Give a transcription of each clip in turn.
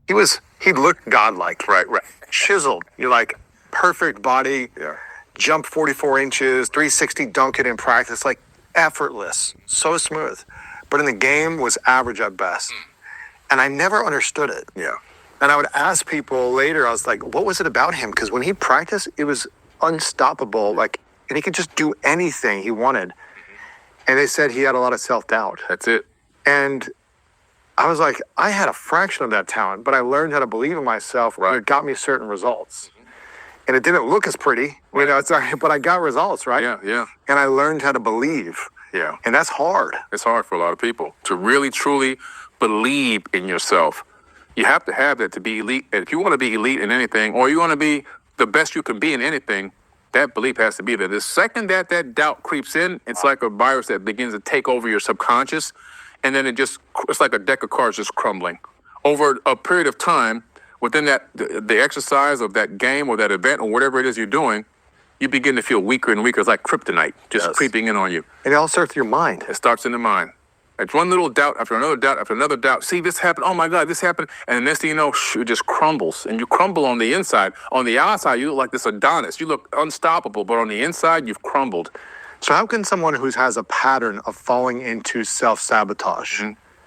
he looked godlike. Right. Chiseled. You're like, perfect body. Yeah. Jump 44 inches, 360 dunk it in practice, like effortless, so smooth. But in the game was average at best. And I never understood it. Yeah. And I would ask people later, I was like, what was it about him? Because when he practiced, it was unstoppable. Like, and he could just do anything he wanted. And they said he had a lot of self-doubt. That's it. And I was like, I had a fraction of that talent, but I learned how to believe in myself. Right. And it got me certain results. And it didn't look as pretty, you know, but I got results, right? Yeah. And I learned how to believe. Yeah. And that's hard. It's hard for a lot of people to really, truly believe in yourself. You have to have that to be elite. And if you want to be elite in anything, or you want to be the best you can be in anything, that belief has to be there. The second that doubt creeps in, it's like a virus that begins to take over your subconscious. And then it's like a deck of cards just crumbling. Over a period of time, within the exercise of that game or that event or whatever it is you're doing, you begin to feel weaker and weaker. It's like kryptonite just creeping in on you. And it all starts with your mind. It starts in the mind. It's one little doubt after another doubt after another doubt. See, this happened. Oh my God, this happened. And the next thing you know, it just crumbles. And you crumble on the inside. On the outside, you look like this Adonis. You look unstoppable. But on the inside, you've crumbled. So how can someone who has a pattern of falling into self-sabotage,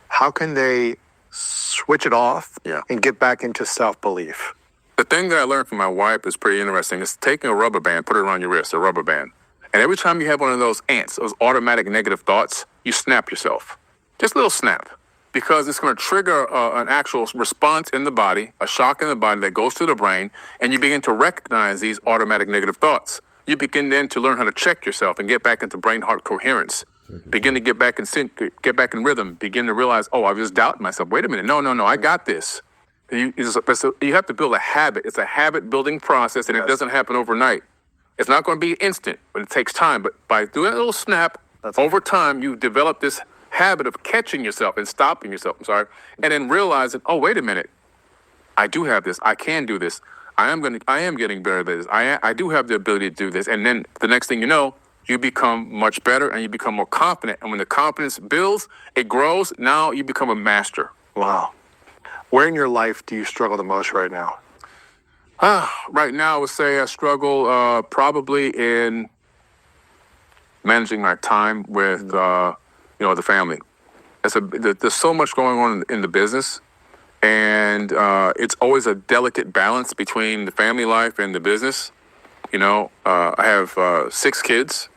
how can they switch it off and get back into self-belief? The thing that I learned from my wife is pretty interesting. It's taking a rubber band, put it around your wrist, a rubber band. And every time you have one of those ants, those automatic negative thoughts, you snap yourself. Just a little snap. Because it's going to trigger an actual response in the body, a shock in the body that goes to the brain, and you begin to recognize these automatic negative thoughts. You begin then to learn how to check yourself and get back into brain-heart coherence. Begin to get back in sync, get back in rhythm. Begin to realize, I was just doubting myself. Wait a minute. No, I got this. You have to build a habit. It's a habit-building process, and it doesn't happen overnight. It's not going to be instant, but it takes time. But by doing a little snap, over time, you develop this habit of catching yourself and stopping yourself, and then realizing, wait a minute. I do have this. I can do this. I am getting better at this. I do have the ability to do this. And then the next thing you know, you become much better and you become more confident. And when the confidence builds, it grows. Now you become a master. Wow. Where in your life do you struggle the most right now? Right now, I would say I struggle probably in managing my time with, the family. There's so much going on in the business. And it's always a delicate balance between the family life and the business. I have 6 kids.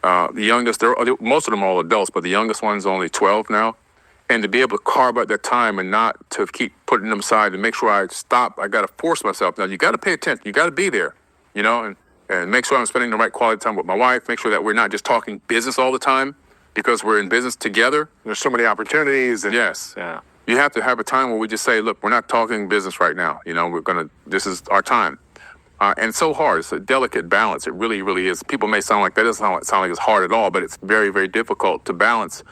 The youngest, most of them are all adults, but the youngest one's only 12 now. And to be able to carve out that time and not to keep putting them aside and make sure I stop, I got to force myself. Now, you got to pay attention. You got to be there, and make sure I'm spending the right quality time with my wife. Make sure that we're not just talking business all the time because we're in business together. There's so many opportunities. Yes. Yeah. You have to have a time where we just say, look, we're not talking business right now. This is our time. And it's so hard. It's a delicate balance. It really, really is. People may sound like that doesn't sound like it's hard at all, but it's very, very difficult to balance.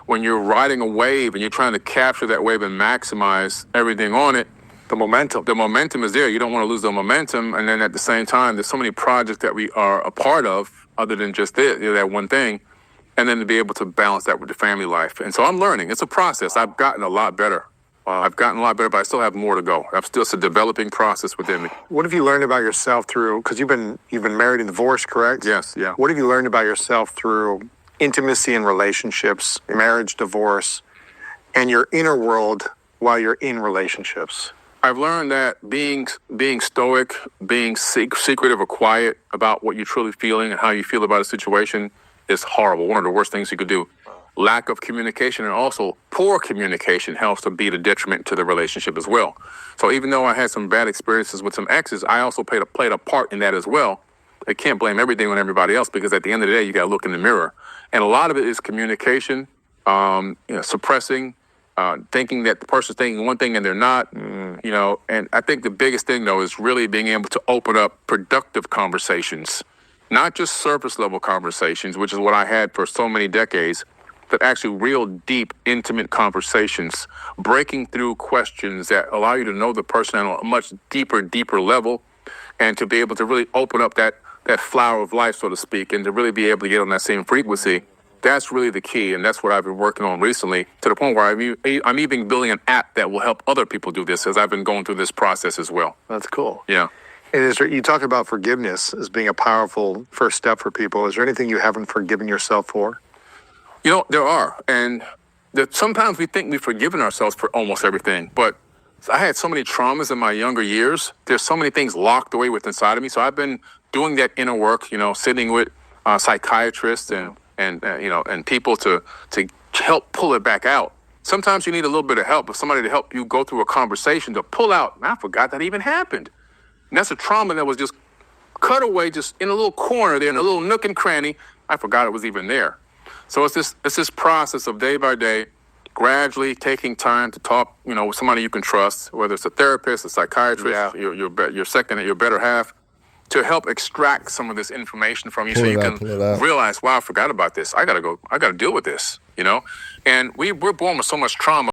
When you're riding a wave and you're trying to capture that wave and maximize everything on it, the momentum is there. You don't want to lose the momentum. And then at the same time, there's so many projects that we are a part of other than just that one thing. And then to be able to balance that with the family life. And so I'm learning. It's a process. I've gotten a lot better. But I still have more to go. It's a developing process within me. What have you learned about yourself through, because you've been married and divorced, correct? Yes, yeah. What have you learned about yourself through intimacy and relationships, marriage, divorce, and your inner world while you're in relationships? I've learned that being stoic, being secretive or quiet about what you're truly feeling and how you feel about a situation is horrible. One of the worst things you could do. Lack of communication and also poor communication helps to be the detriment to the relationship as well. So even though I had some bad experiences with some exes, I also played a part in that as well. I can't blame everything on everybody else because at the end of the day, you got to look in the mirror. And a lot of it is communication, suppressing, thinking that the person's thinking one thing and they're not, And I think the biggest thing, though, is really being able to open up productive conversations, not just surface level conversations, which is what I had for so many decades, but actually real deep, intimate conversations, breaking through questions that allow you to know the person on a much deeper level, and to be able to really open up that flower of life, so to speak, and to really be able to get on that same frequency That's really the key, and that's what I've been working on recently, to the point where I'm even building an app that will help other people do this, as I've been going through this process as well. That's cool. Yeah. And you talk about forgiveness as being a powerful first step for people. Is there anything you haven't forgiven yourself for? You know, there are. And sometimes we think we've forgiven ourselves for almost everything. But I had so many traumas in my younger years. There's so many things locked away within inside of me. So I've been doing that inner work, you know, sitting with psychiatrists and people to help pull it back out. Sometimes you need a little bit of help, of somebody to help you go through a conversation to pull out, I forgot that even happened. And that's a trauma that was just cut away, just in a little corner there, in a little nook and cranny. I forgot it was even there. So it's this process of day by day, gradually taking time to talk, you know, with somebody you can trust, whether it's a therapist, a psychiatrist, your better half, to help extract some of this information from you, so you can realize, wow, I forgot about this. I gotta deal with this, you know. And we're born with so much trauma.